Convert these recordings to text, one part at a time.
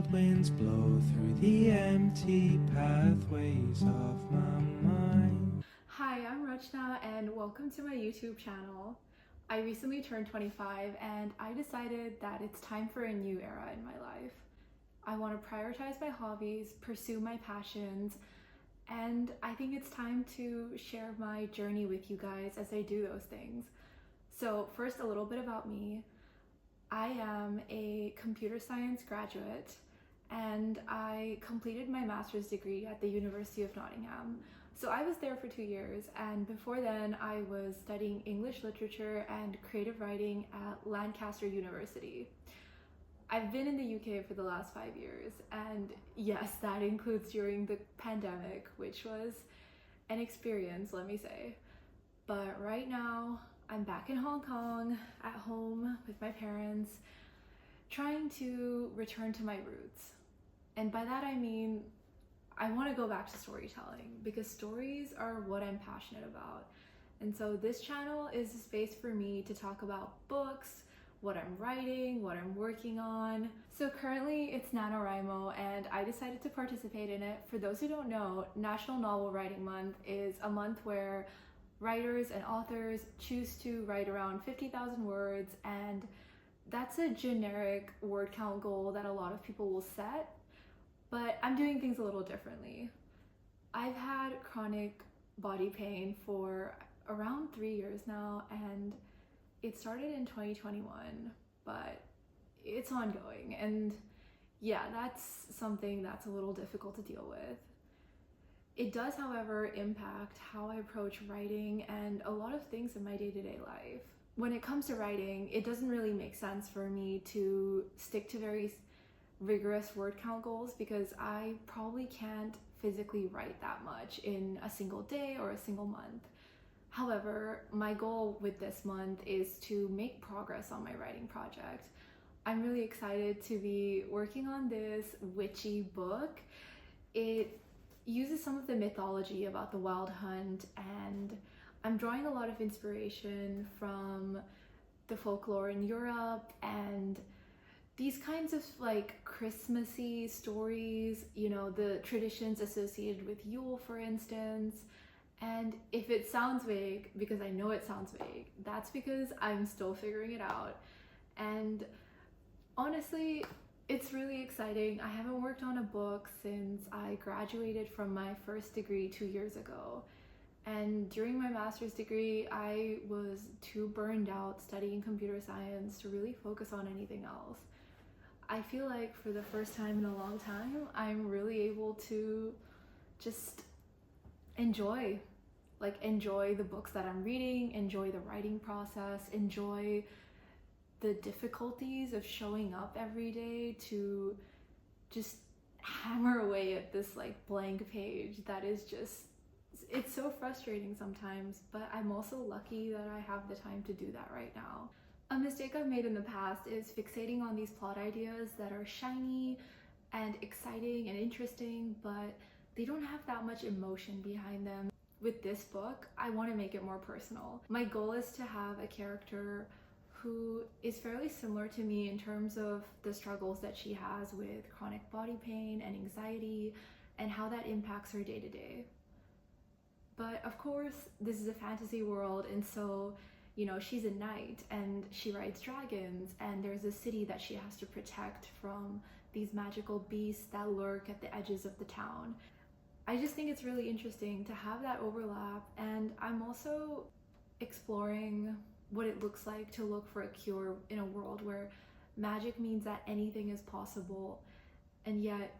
wild winds blow through the empty pathways of my mind. Hi, I'm Rachana and welcome to my YouTube channel. I recently turned 25 and I decided that it's time for a new era in my life. I want to prioritize my hobbies, pursue my passions, and I think it's time to share my journey with you guys as I do those things. So first, a little bit about me. I am a computer science graduate and I completed my master's degree at the University of Nottingham. So I was there for 2 years, and before then I was studying English literature and creative writing at Lancaster University. I've been in the UK for the last 5 years, and yes, that includes during the pandemic, which was an experience, let me say. But right now, I'm back in Hong Kong, at home with my parents, trying to return to my roots. And by that I mean, I want to go back to storytelling because stories are what I'm passionate about. And so this channel is a space for me to talk about books, what I'm writing, what I'm working on. So currently it's NaNoWriMo and I decided to participate in it. For those who don't know, National Novel Writing Month is a month where writers and authors choose to write around 50,000 words, and that's a generic word count goal that a lot of people will set. But I'm doing things a little differently. I've had chronic body pain for around 3 years now, and it started in 2021, but it's ongoing. And yeah, that's something that's a little difficult to deal with. It does, however, impact how I approach writing and a lot of things in my day-to-day life. When it comes to writing, it doesn't really make sense for me to stick to very rigorous word count goals because I probably can't physically write that much in a single day or a single month. However, my goal with this month is to make progress on my writing project. I'm really excited to be working on this witchy book. It uses some of the mythology about the Wild Hunt, and I'm drawing a lot of inspiration from the folklore in Europe and these kinds of like Christmassy stories, you know, the traditions associated with Yule, for instance. And if it sounds vague, because I know it sounds vague, that's because I'm still figuring it out. And honestly, it's really exciting. I haven't worked on a book since I graduated from my first degree 2 years ago. And during my master's degree, I was too burned out studying computer science to really focus on anything else. I feel like for the first time in a long time, I'm really able to just enjoy the books that I'm reading, enjoy the writing process, enjoy the difficulties of showing up every day to just hammer away at this like blank page that is just, it's so frustrating sometimes, but I'm also lucky that I have the time to do that right now. A mistake I've made in the past is fixating on these plot ideas that are shiny and exciting and interesting, but they don't have that much emotion behind them. With this book, I want to make it more personal. My goal is to have a character who is fairly similar to me in terms of the struggles that she has with chronic body pain and anxiety and how that impacts her day to day. But of course, this is a fantasy world, and so, you know, she's a knight and she rides dragons, and there's a city that she has to protect from these magical beasts that lurk at the edges of the town. I just think it's really interesting to have that overlap, and I'm also exploring what it looks like to look for a cure in a world where magic means that anything is possible, and yet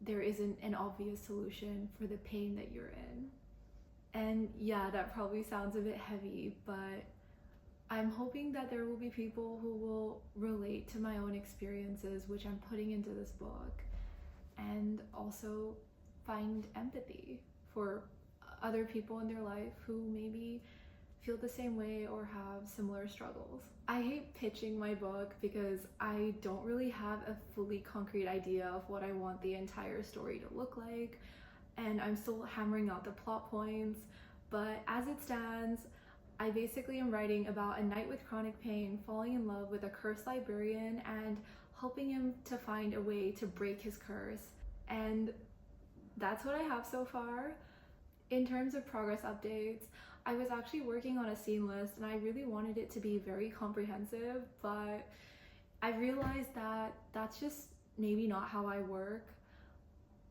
there isn't an obvious solution for the pain that you're in. And yeah, that probably sounds a bit heavy, but I'm hoping that there will be people who will relate to my own experiences, which I'm putting into this book, and also find empathy for other people in their life who maybe feel the same way or have similar struggles. I hate pitching my book because I don't really have a fully concrete idea of what I want the entire story to look like, and I'm still hammering out the plot points, but as it stands, I basically am writing about a knight with chronic pain falling in love with a cursed librarian and helping him to find a way to break his curse. And that's what I have so far. In terms of progress updates, I was actually working on a scene list and I really wanted it to be very comprehensive, but I realized that that's just maybe not how I work.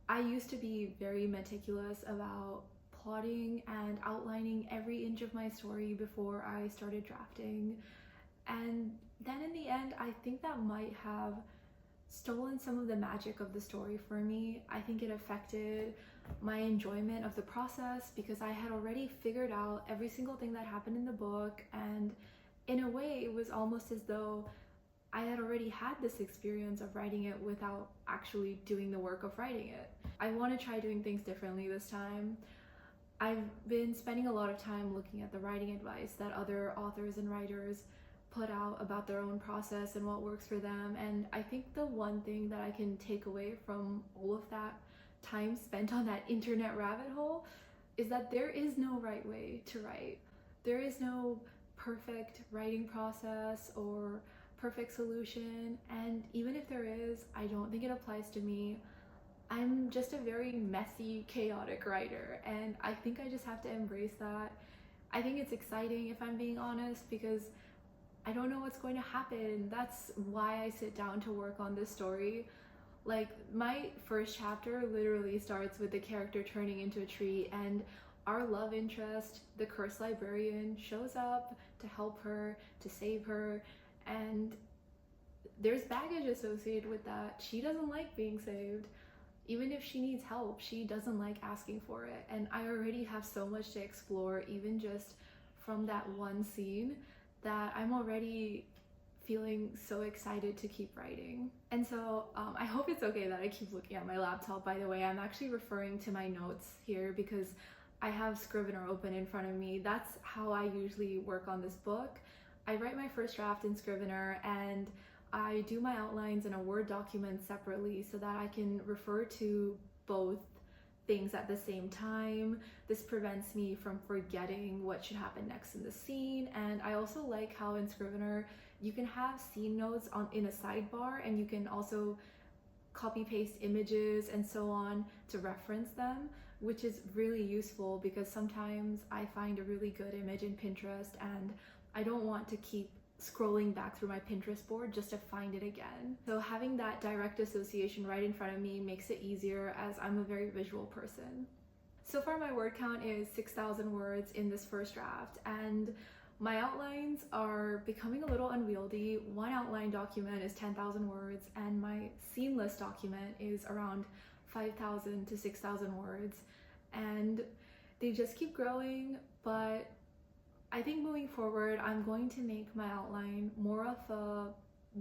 I used to be very meticulous about plotting and outlining every inch of my story before I started drafting. And then in the end, I think that might have stolen some of the magic of the story for me. I think it affected my enjoyment of the process because I had already figured out every single thing that happened in the book, and in a way it was almost as though I had already had this experience of writing it without actually doing the work of writing it. I want to try doing things differently this time. I've been spending a lot of time looking at the writing advice that other authors and writers put out about their own process and what works for them, and I think the one thing that I can take away from all of that time spent on that internet rabbit hole is that there is no right way to write. There is no perfect writing process or perfect solution, and even if there is, I don't think it applies to me. I'm just a very messy, chaotic writer, and I think I just have to embrace that. I think it's exciting, if I'm being honest, because I don't know what's going to happen. That's why I sit down to work on this story. Like, my first chapter literally starts with the character turning into a tree, and our love interest, the cursed librarian, shows up to help her, to save her, and there's baggage associated with that. She doesn't like being saved. Even if she needs help, she doesn't like asking for it. And I already have so much to explore, even just from that one scene, that I'm already feeling so excited to keep writing. And so I hope it's okay that I keep looking at my laptop. By the way, I'm actually referring to my notes here because I have Scrivener open in front of me. That's how I usually work on this book. I write my first draft in Scrivener and I do my outlines in a Word document separately so that I can refer to both things at the same time. This prevents me from forgetting what should happen next in the scene. And I also like how in Scrivener you can have scene notes in a sidebar, and you can also copy paste images and so on to reference them, which is really useful because sometimes I find a really good image in Pinterest and I don't want to keep scrolling back through my Pinterest board just to find it again. So having that direct association right in front of me makes it easier, as I'm a very visual person. So far my word count is 6,000 words in this first draft, and my outlines are becoming a little unwieldy. One outline document is 10,000 words and my scene list document is around 5,000 to 6,000 words, and they just keep growing. But I think moving forward, I'm going to make my outline more of a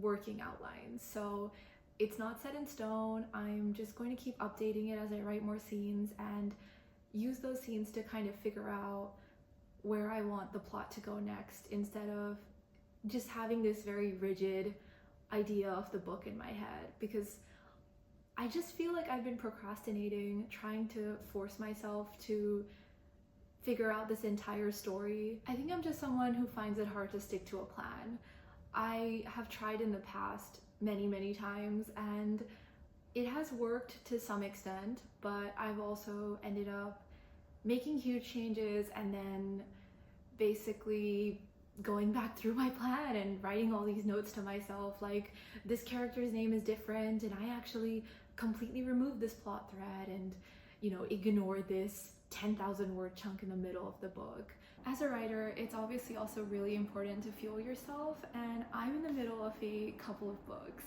working outline. So it's not set in stone. I'm just going to keep updating it as I write more scenes and use those scenes to kind of figure out where I want the plot to go next, instead of just having this very rigid idea of the book in my head, because I just feel like I've been procrastinating, trying to force myself to figure out this entire story. I think I'm just someone who finds it hard to stick to a plan. I have tried in the past many times and it has worked to some extent, but I've also ended up making huge changes and then basically going back through my plan and writing all these notes to myself, like, this character's name is different and I actually completely removed this plot thread and, you know, ignored this 10,000 word chunk in the middle of the book. As a writer, it's obviously also really important to fuel yourself, and I'm in the middle of a couple of books.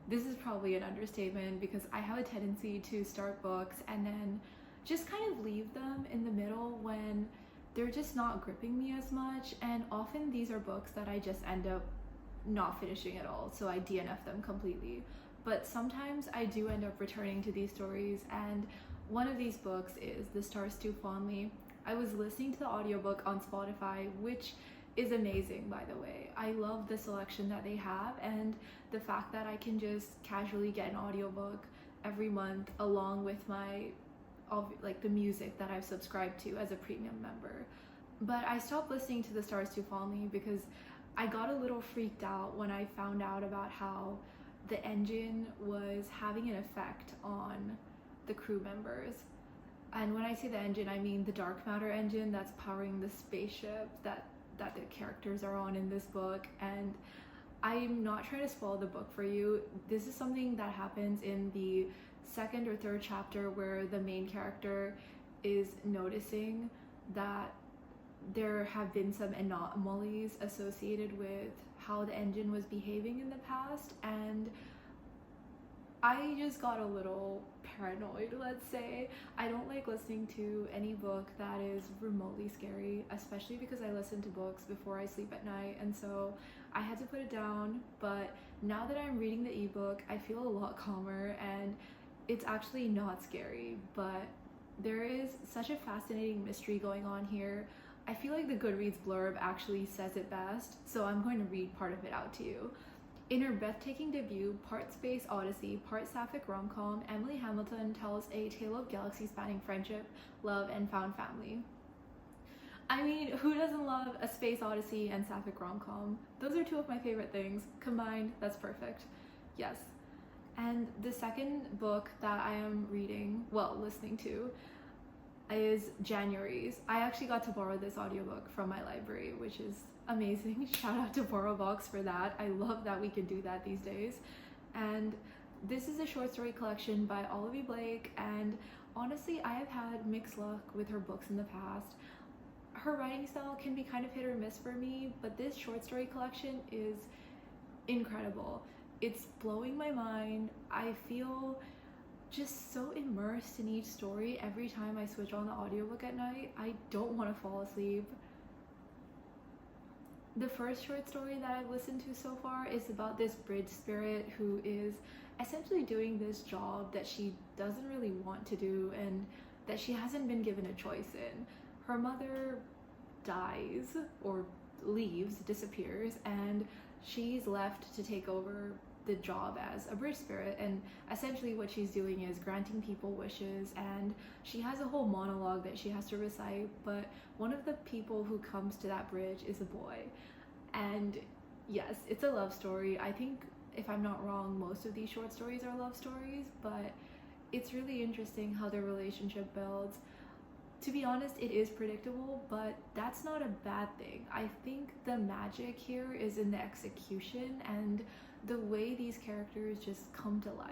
This is probably an understatement because I have a tendency to start books and then just kind of leave them in the middle when they're just not gripping me as much, and often these are books that I just end up not finishing at all, so I DNF them completely. But sometimes I do end up returning to these stories, and one of these books is The Stars Too Fondly. I was listening to the audiobook on Spotify, which is amazing, by the way. I love the selection that they have and the fact that I can just casually get an audiobook every month along with my the music that I've subscribed to as a premium member. But I stopped listening to The Stars Too Fondly because I got a little freaked out when I found out about how the engine was having an effect on the crew members. And when I say the engine, I mean the dark matter engine that's powering the spaceship that the characters are on in this book. And I'm not trying to spoil the book for you. This is something that happens in the second or third chapter, where the main character is noticing that there have been some anomalies associated with how the engine was behaving in the past, and I just got a little paranoid, let's say. I don't like listening to any book that is remotely scary, especially because I listen to books before I sleep at night, and so I had to put it down. But now that I'm reading the ebook, I feel a lot calmer, and it's actually not scary, but there is such a fascinating mystery going on here. I feel like the Goodreads blurb actually says it best, so I'm going to read part of it out to you. In her breathtaking debut, part space odyssey, part sapphic rom-com, Emily Hamilton tells a tale of galaxy-spanning friendship, love, and found family. I mean, who doesn't love a space odyssey and sapphic rom-com? Those are two of my favorite things. Combined, that's perfect. Yes. And the second book that I am reading, well, listening to, is Januaries. I actually got to borrow this audiobook from my library, which is amazing. Shout out to BorrowBox for that. I love that we can do that these days. And this is a short story collection by Olivia Blake, and honestly, I have had mixed luck with her books in the past. Her writing style can be kind of hit or miss for me, but this short story collection is incredible. It's blowing my mind. I feel just so immersed in each story every time I switch on the audiobook at night. I don't want to fall asleep. The first short story that I've listened to so far is about this bridge spirit who is essentially doing this job that she doesn't really want to do and that she hasn't been given a choice in. Her mother dies or leaves, disappears, and she's left to take over the job as a bridge spirit, and essentially what she's doing is granting people wishes, and she has a whole monologue that she has to recite, but one of the people who comes to that bridge is a boy. And yes, it's a love story. I think, if I'm not wrong, most of these short stories are love stories, but it's really interesting how their relationship builds. To be honest, it is predictable, but that's not a bad thing. I think the magic here is in the execution and the way these characters just come to life.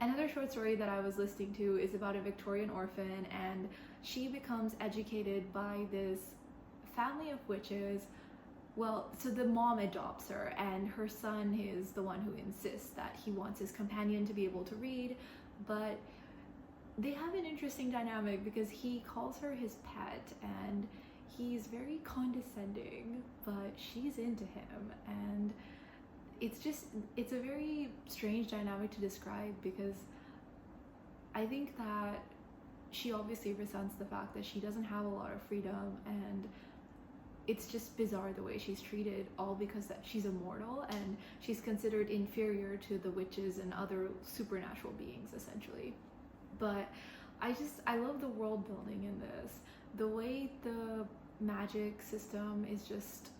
Another short story that I was listening to is about a Victorian orphan, and she becomes educated by this family of witches. Well, so the mom adopts her, and her son is the one who insists that he wants his companion to be able to read, but they have an interesting dynamic because he calls her his pet, and he's very condescending, but she's into him, and it's a very strange dynamic to describe because I think that she obviously resents the fact that she doesn't have a lot of freedom, and it's just bizarre the way she's treated, all because that she's immortal and she's considered inferior to the witches and other supernatural beings, essentially. But I love the world building in this. The way the magic system is just,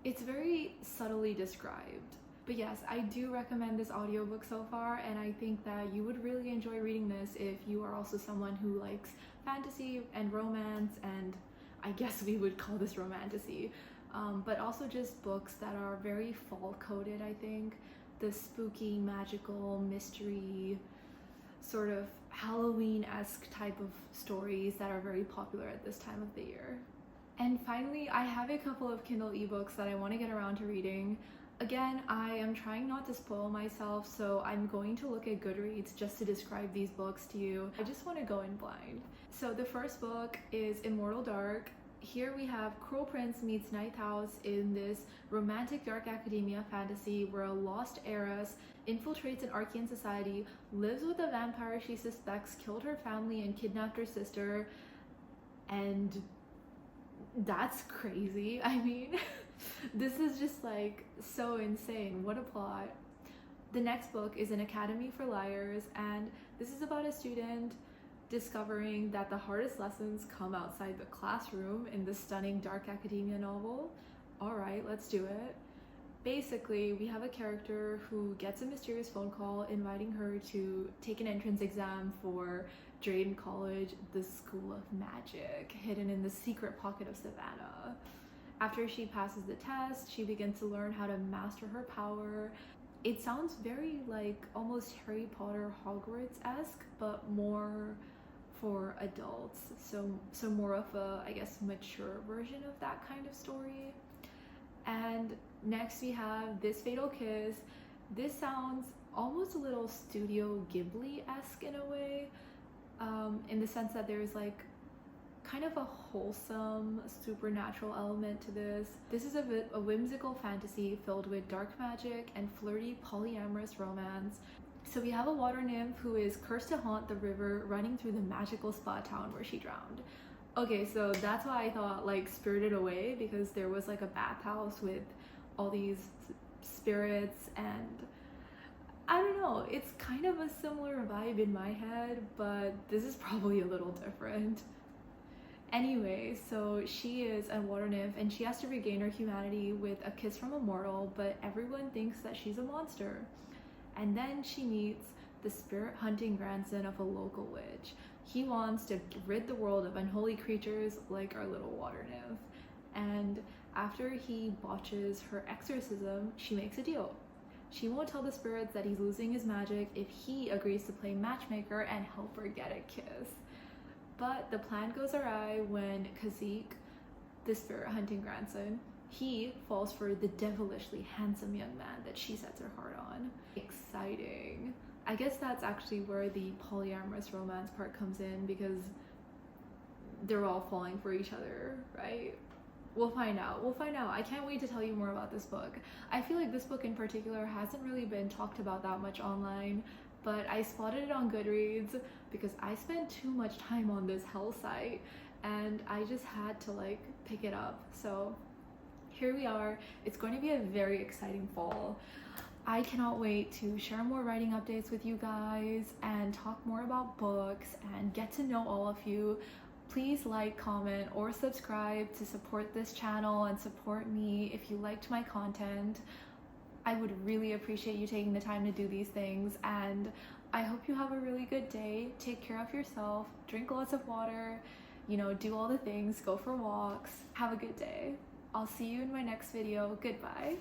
it's very subtly described. But yes, I do recommend this audiobook so far, and I think that you would really enjoy reading this if you are also someone who likes fantasy and romance, and I guess we would call this romantasy, but also just books that are very fall-coded, I think. The spooky, magical, mystery, sort of Halloween-esque type of stories that are very popular at this time of the year. And finally, I have a couple of Kindle ebooks that I want to get around to reading. Again, I am trying not to spoil myself, so I'm going to look at Goodreads just to describe these books to you. I just want to go in blind. So the first book is Immortal Dark. Here we have Cruel Prince meets Ninth House in this romantic dark academia fantasy where a lost heiress infiltrates an Archean society, lives with a vampire she suspects killed her family and kidnapped her sister, and that's crazy. I mean, this is just like so insane. What a plot. The next book is An Academy for Liars, and this is about a student discovering that the hardest lessons come outside the classroom in this stunning dark academia novel. All right, let's do it. Basically, we have a character who gets a mysterious phone call inviting her to take an entrance exam for Drayton College, the School of Magic, hidden in the secret pocket of Savannah. After she passes the test, she begins to learn how to master her power. It sounds very like almost Harry Potter Hogwarts-esque, but more for adults. So more of a, I guess, mature version of that kind of story. And next we have This Fatal Kiss. This sounds almost a little Studio Ghibli-esque in a way, in the sense that there's like kind of a wholesome supernatural element to this. This is a whimsical fantasy filled with dark magic and flirty polyamorous romance. So we have a water nymph who is cursed to haunt the river running through the magical spa town where she drowned. Okay, so that's why I thought like Spirited Away, because there was like a bathhouse with all these spirits, and I don't know, it's kind of a similar vibe in my head, but this is probably a little different. Anyway, so she is a water nymph and she has to regain her humanity with a kiss from a mortal, but everyone thinks that she's a monster. And then she meets the spirit hunting grandson of a local witch. He wants to rid the world of unholy creatures like our little water nymph. And after he botches her exorcism, she makes a deal. She won't tell the spirits that he's losing his magic if he agrees to play matchmaker and help her get a kiss. But the plan goes awry when Kazik, the spirit hunting grandson, he falls for the devilishly handsome young man that she sets her heart on. Exciting. I guess that's actually where the polyamorous romance part comes in, because they're all falling for each other, right? We'll find out. I can't wait to tell you more about this book. I feel like this book in particular hasn't really been talked about that much online, but I spotted it on Goodreads because I spent too much time on this hell site and I just had to like pick it up. So here we are. It's going to be a very exciting fall. I cannot wait to share more writing updates with you guys and talk more about books and get to know all of you. Please like, comment, or subscribe to support this channel and support me if you liked my content. I would really appreciate you taking the time to do these things, and I hope you have a really good day. Take care of yourself, drink lots of water, do all the things, go for walks. Have a good day. I'll see you in my next video. Goodbye.